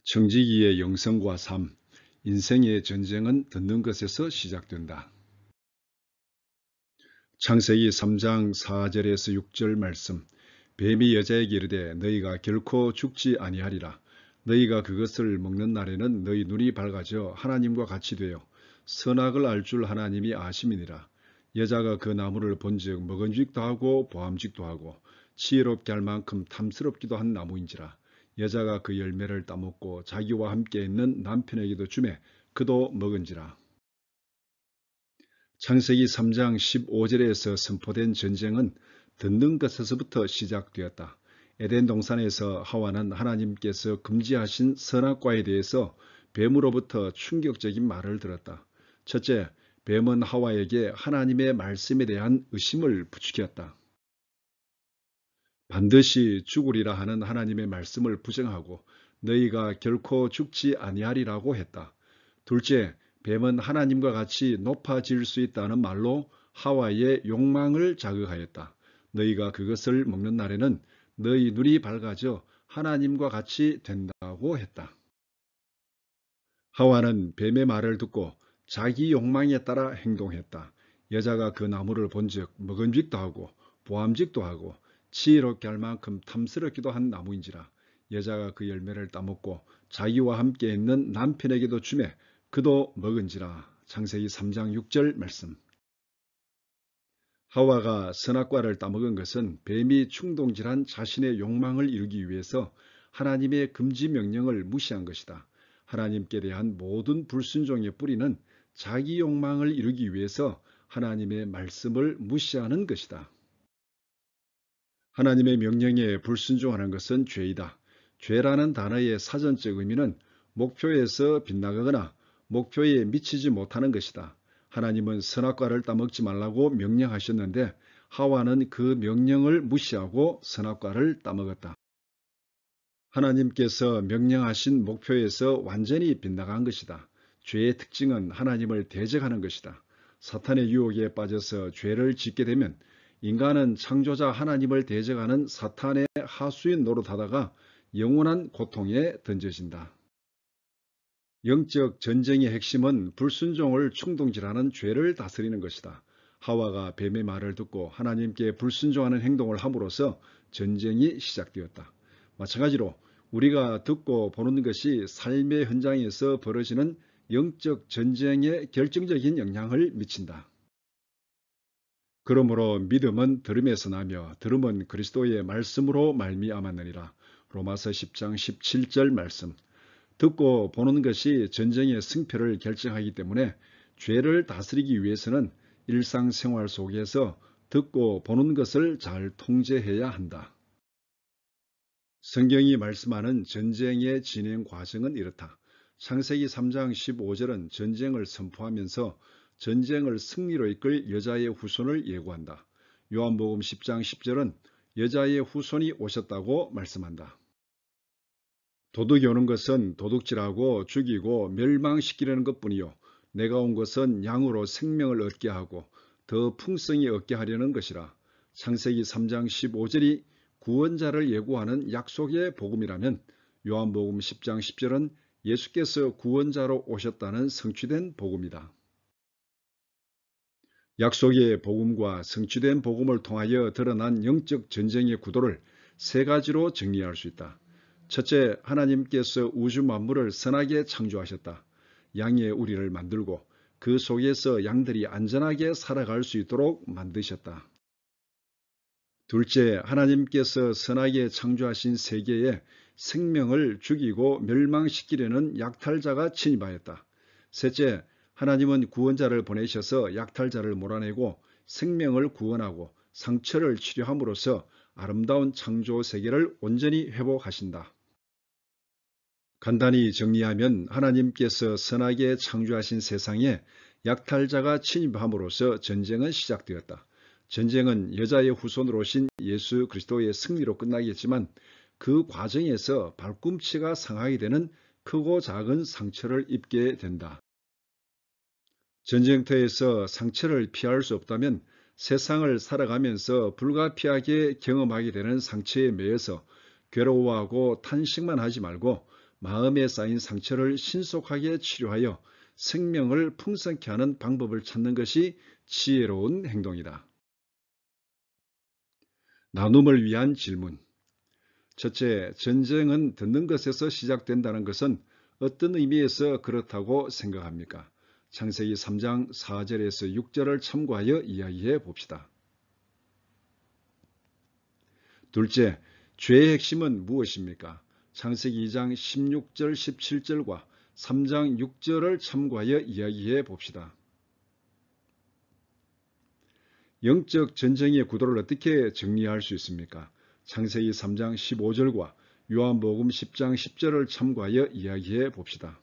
청지기의 영성과 삶, 인생의 전쟁은 듣는 것에서 시작된다. 창세기 3장 4절에서 6절 말씀. 뱀이 여자에게 이르되 너희가 결코 죽지 아니하리라. 너희가 그것을 먹는 날에는 너희 눈이 밝아져 하나님과 같이 되어 선악을 알 줄 하나님이 아심이니라. 여자가 그 나무를 본즉 먹은직도 하고 보암직도 하고 지혜롭게 할 만큼 탐스럽기도 한 나무인지라. 여자가 그 열매를 따먹고 자기와 함께 있는 남편에게도 주매 그도 먹은지라. 창세기 3장 15절에서 선포된 전쟁은 듣는 것에서부터 시작되었다. 에덴 동산에서 하와는 하나님께서 금지하신 선악과에 대해서 뱀으로부터 충격적인 말을 들었다. 첫째, 뱀은 하와에게 하나님의 말씀에 대한 의심을 부추겼다. 반드시 죽으리라 하는 하나님의 말씀을 부정하고 너희가 결코 죽지 아니하리라고 했다. 둘째, 뱀은 하나님과 같이 높아질 수 있다는 말로 하와의 욕망을 자극하였다. 너희가 그것을 먹는 날에는 너희 눈이 밝아져 하나님과 같이 된다고 했다. 하와는 뱀의 말을 듣고 자기 욕망에 따라 행동했다. 여자가 그 나무를 본즉 먹은직도 하고 보암직도 하고 지혜롭게 할 만큼 탐스럽기도 한 나무인지라. 여자가 그 열매를 따먹고 자기와 함께 있는 남편에게도 주매 그도 먹은지라. 창세기 3장 6절 말씀. 하와가 선악과를 따먹은 것은 뱀이 충동질한 자신의 욕망을 이루기 위해서 하나님의 금지 명령을 무시한 것이다. 하나님께 대한 모든 불순종의 뿌리는 자기 욕망을 이루기 위해서 하나님의 말씀을 무시하는 것이다. 하나님의 명령에 불순종하는 것은 죄이다. 죄라는 단어의 사전적 의미는 목표에서 빗나가거나 목표에 미치지 못하는 것이다. 하나님은 선악과를 따먹지 말라고 명령하셨는데 하와는 그 명령을 무시하고 선악과를 따먹었다. 하나님께서 명령하신 목표에서 완전히 빗나간 것이다. 죄의 특징은 하나님을 대적하는 것이다. 사탄의 유혹에 빠져서 죄를 짓게 되면 인간은 창조자 하나님을 대적하는 사탄의 하수인 노릇하다가 영원한 고통에 던져진다. 영적 전쟁의 핵심은 불순종을 충동질하는 죄를 다스리는 것이다. 하와가 뱀의 말을 듣고 하나님께 불순종하는 행동을 함으로써 전쟁이 시작되었다. 마찬가지로 우리가 듣고 보는 것이 삶의 현장에서 벌어지는 영적 전쟁에 결정적인 영향을 미친다. 그러므로 믿음은 들음에서 나며 들음은 그리스도의 말씀으로 말미암았느니라. 로마서 10장 17절 말씀. 듣고 보는 것이 전쟁의 승패를 결정하기 때문에 죄를 다스리기 위해서는 일상생활 속에서 듣고 보는 것을 잘 통제해야 한다. 성경이 말씀하는 전쟁의 진행 과정은 이렇다. 창세기 3장 15절은 전쟁을 선포하면서 전쟁을 승리로 이끌 여자의 후손을 예고한다. 요한복음 10장 10절은 여자의 후손이 오셨다고 말씀한다. 도둑이 오는 것은 도둑질하고 죽이고 멸망시키려는 것뿐이요 내가 온 것은 양으로 생명을 얻게 하고 더 풍성히 얻게 하려는 것이라. 창세기 3장 15절이 구원자를 예고하는 약속의 복음이라면 요한복음 10장 10절은 예수께서 구원자로 오셨다는 성취된 복음이다. 약속의 복음과 성취된 복음을 통하여 드러난 영적 전쟁의 구도를 세 가지로 정리할 수 있다. 첫째, 하나님께서 우주 만물을 선하게 창조하셨다. 양의 우리를 만들고 그 속에서 양들이 안전하게 살아갈 수 있도록 만드셨다. 둘째, 하나님께서 선하게 창조하신 세계에 생명을 죽이고 멸망시키려는 약탈자가 침입하였다. 셋째, 하나님은 구원자를 보내셔서 약탈자를 몰아내고 생명을 구원하고 상처를 치료함으로써 아름다운 창조 세계를 온전히 회복하신다. 간단히 정리하면 하나님께서 선하게 창조하신 세상에 약탈자가 침입함으로써 전쟁은 시작되었다. 전쟁은 여자의 후손으로 오신 예수 그리스도의 승리로 끝나겠지만 그 과정에서 발꿈치가 상하게 되는 크고 작은 상처를 입게 된다. 전쟁터에서 상처를 피할 수 없다면 세상을 살아가면서 불가피하게 경험하게 되는 상처에 매여서 괴로워하고 탄식만 하지 말고 마음에 쌓인 상처를 신속하게 치료하여 생명을 풍성케 하는 방법을 찾는 것이 지혜로운 행동이다. 나눔을 위한 질문. 첫째, 전쟁은 듣는 것에서 시작된다는 것은 어떤 의미에서 그렇다고 생각합니까? 창세기 3장 4절에서 6절을 참고하여 이야기해 봅시다. 둘째, 죄의 핵심은 무엇입니까? 창세기 2장 16절 17절과 3장 6절을 참고하여 이야기해 봅시다. 영적 전쟁의 구도를 어떻게 정리할 수 있습니까? 창세기 3장 15절과 요한복음 10장 10절을 참고하여 이야기해 봅시다.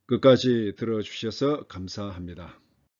끝까지 들어주셔서 감사합니다.